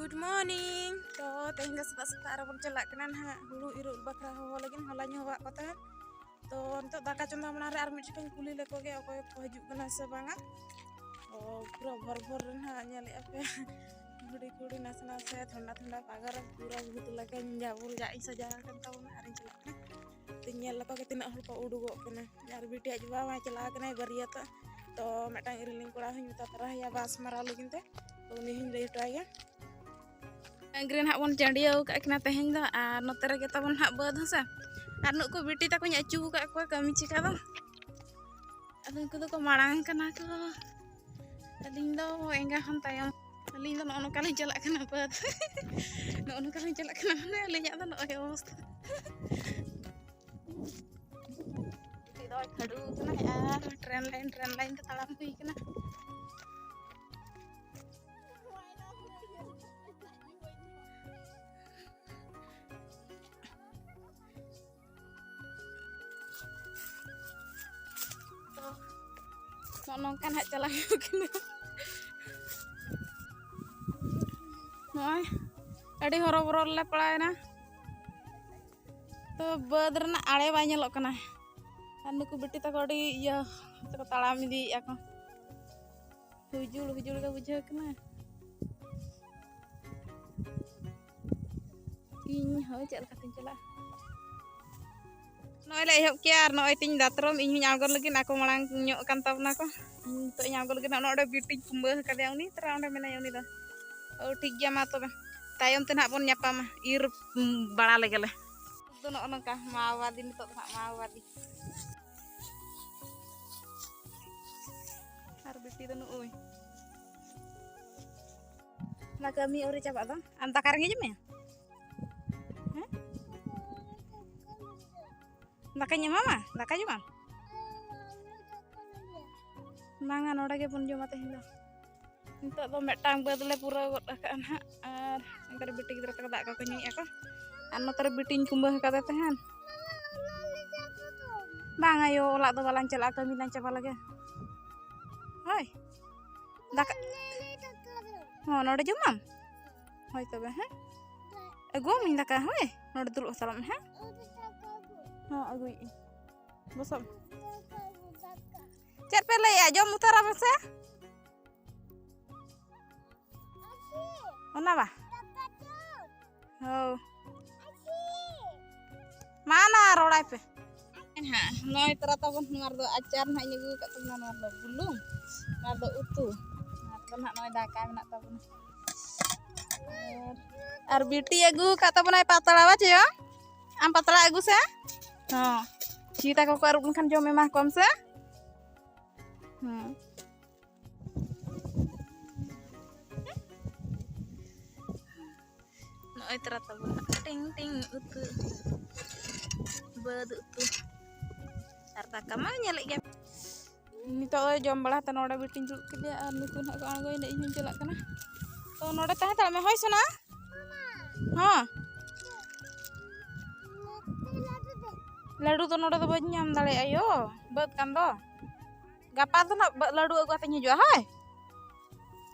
Good morning. To tehna setak-setak arabon celak kenan ha hulu irul bakra ho lagi holanya hawak ko tahan. To untuk daka contoh menare armit kan kuli leko ge okoy ko haju kena sebangat. Oh pura भर ha nyali apa. Kudi nasa ठंडा pagar pura begitu lagi njabul jai saja kan tahu na arin celak na. Tinyal leko ke tinak hul ko udugo kena. Yar biti ajwa ma celak kena bariat to metang iriling kura hu nyuta terah ya bas maralu ginte. To ni hin dei ya. Green hak bon jandiau ka kena teheng do ar note rege tabon hak bad hasa ar nuk ko biti ta ko nyacu ka ko kami cika do adun ko ko marang kana ko aling do enggak han tayang aling do no kali jalak kana bad no kali jalak kana mana aling do no ayos tidak khadu kana ya tren lain ta talam hui kana nongkan hak celah kena noy adi horo-horo le palaina to bad rena are ba nyelok kana anu ku beti ta kodi iya to talam di ako hujul ka bujha kana ing ho cel katin celah noy le hop kiar noy ting datrom ing nyalgor lagi aku malang nyok kan tabna ko to nyalgor lagi no ode biting kumbah kadang ni tera ode mena yoni da oh ठीक गया मा तो tayom te nak bon nyapa mah ir bala lege le to no nongka mawadi ni to nak mawadi har biti to no oi na kami ore coba to anta karang aja me Nakanya mama, nakanya mama. Mangan ora ge pun joma teh do. Entuk do metang badle pura got akan ha ar angkar biti gidra tak dak ka nyai ako. Anu ter biting kumbah kata tehan. Bang ayo olak do balang celak kami lan coba lagi. Hoi. Dak. Oh node jomam. Hoi tobe ha. Ego min daka hoi. Node dulu salam ha. Oh agui. Bosom. Cek pele ya jom mutar apa sih? Mana bah? Oh. Mana rorai pe? Ha, noi terata pun ngardo acar nak nyegu kat teman ngardo belum. Ngardo utuh. Ngardo nak noi daka nak tabun. Arbiti agu kat tabun ai patala ba ya? Am patala agu sa? Oh. Cita ko aruk kan jom memah kom sa? Noi terata pun ting utuh. Bad utuh. Arta kamanya lagi. Ini to jom balah ta noda biting juluk ke dia anu kun hak anggo inde ihun celak kana. To noda tah ta me hoi sona? Ha. Ladu to noda to bañ nyam dale ayo. Bad kan do. Gapa to nak ladu aku atanya jua hai.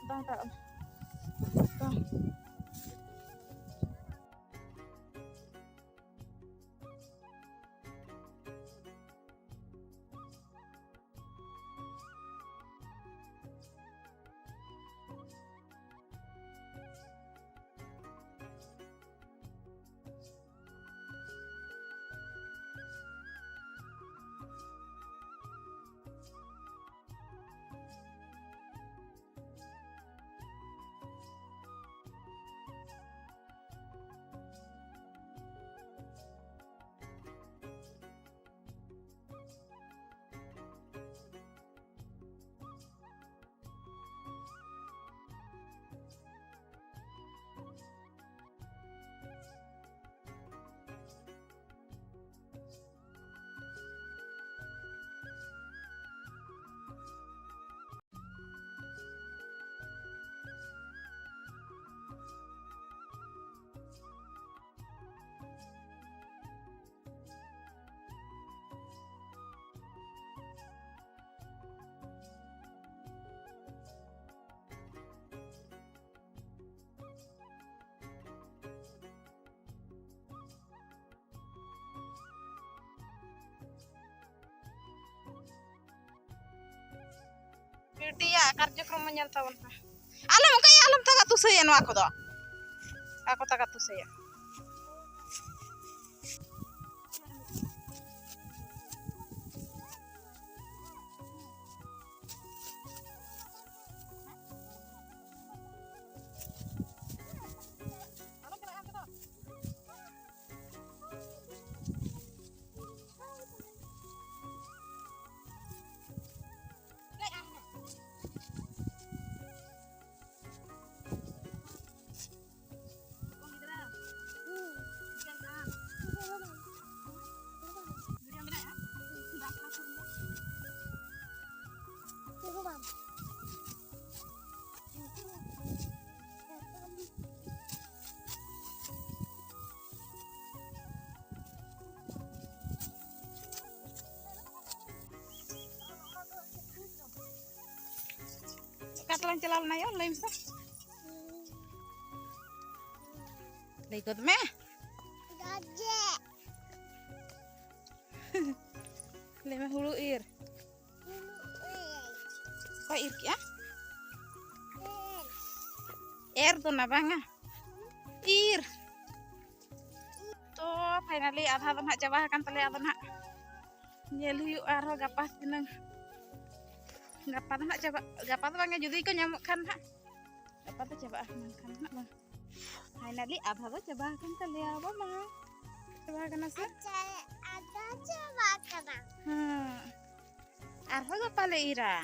Dah tak. बिटिया कार्यक्रम में nyata one आलम का आलम तक तुसैया नवा को दो ako तक तुसैया Katalan celal na yon lain sa. Ikut me. Gaje. Lema hulu ir. Kok ir ya? Ir tuh na banga. Ir. Tuh finally adha tuh nak coba kan tali adha nak. Nyel hiu arho gapas tinang. Gapa tuh nak coba gapa tuh bangnya jadi ikut nyamuk kan nak. Gapa tuh coba kan nak bang. Finally adha tuh coba kan tali apa mah. Coba kan asa. Ada coba kan. Arho gapa le ira.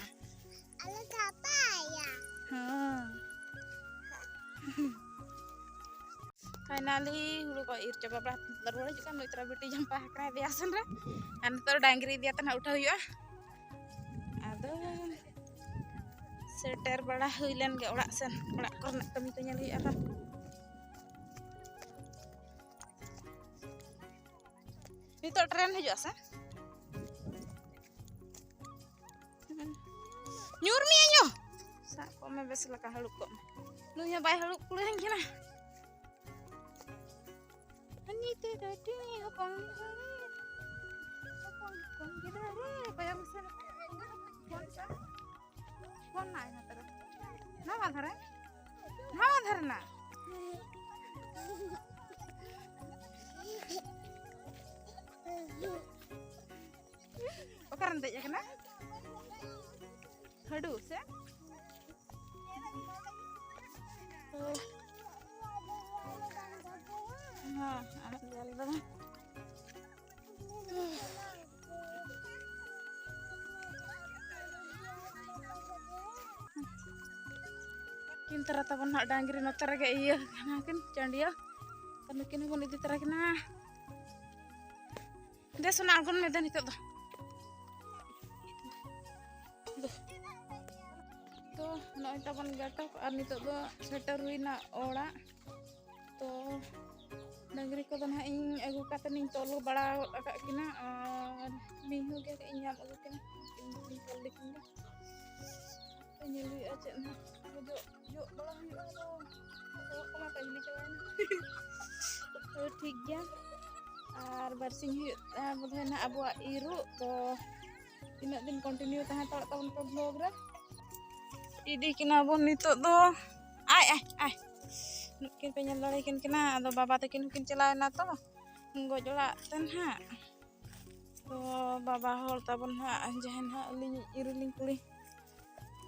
Ada gapa ya. Finally hulu ko ir coba berat terus juga nu itra biti jampah kena biasan ra kan itu dangri dia tanah udah ya ado seter bala huilan ge orak sen orak korna kami tanya li apa itu tren hijau asa nyurmi anyo sa ko me bes laka haluk ko nu nya bay haluk kulen kina ani te dadi apang kita re payah mesin kon na ina tar nama dhare na okaran te jakna hadu se anak jalan bang. Kintar ataupun nak dangri noter kayak iya, kan candia, tapi kini pun itu terakina. Dia sunang pun medan itu tuh. Tuh, nak itu pun gatok, an itu tuh seter wina ora, tuh. Dangri ko dan ing agu kata ning tolu bala akak kina minggu ge inyam agu kina ing kolik ning nyeli aja nah jo bala yu ado ko ma pa ini cawan ठीक गया और बरसिंग बुधना अब इरु तो तीना दिन continue तहा तड़न को ब्लॉग रे इदी किना बन नितो दो आय नुकिन पे ñel dare kin kena ado baba takin kin celaena to gojolak ten ha to baba hol tabon ha jahen ha alin iruling kulih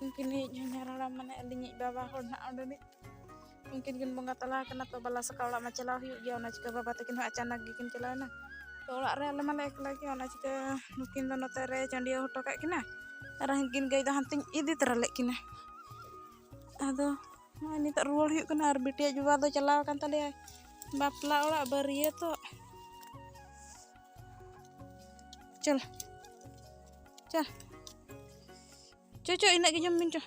mungkin ni nyara mane alin baba hol na ode ni mungkin kin bonga tala kena to bala sekolah macela hiu ge ona cika baba takin ha acanak gikin celaena to olak re ale male lagi ona cika mungkin no tere candia hoto kak kena arah kin gai da hanting idi teralek kena ado nah ini tak ruol yuk kena arbitnya juga tuh celau kan tadi bapla olah baria tuh cel cucu ini aja minco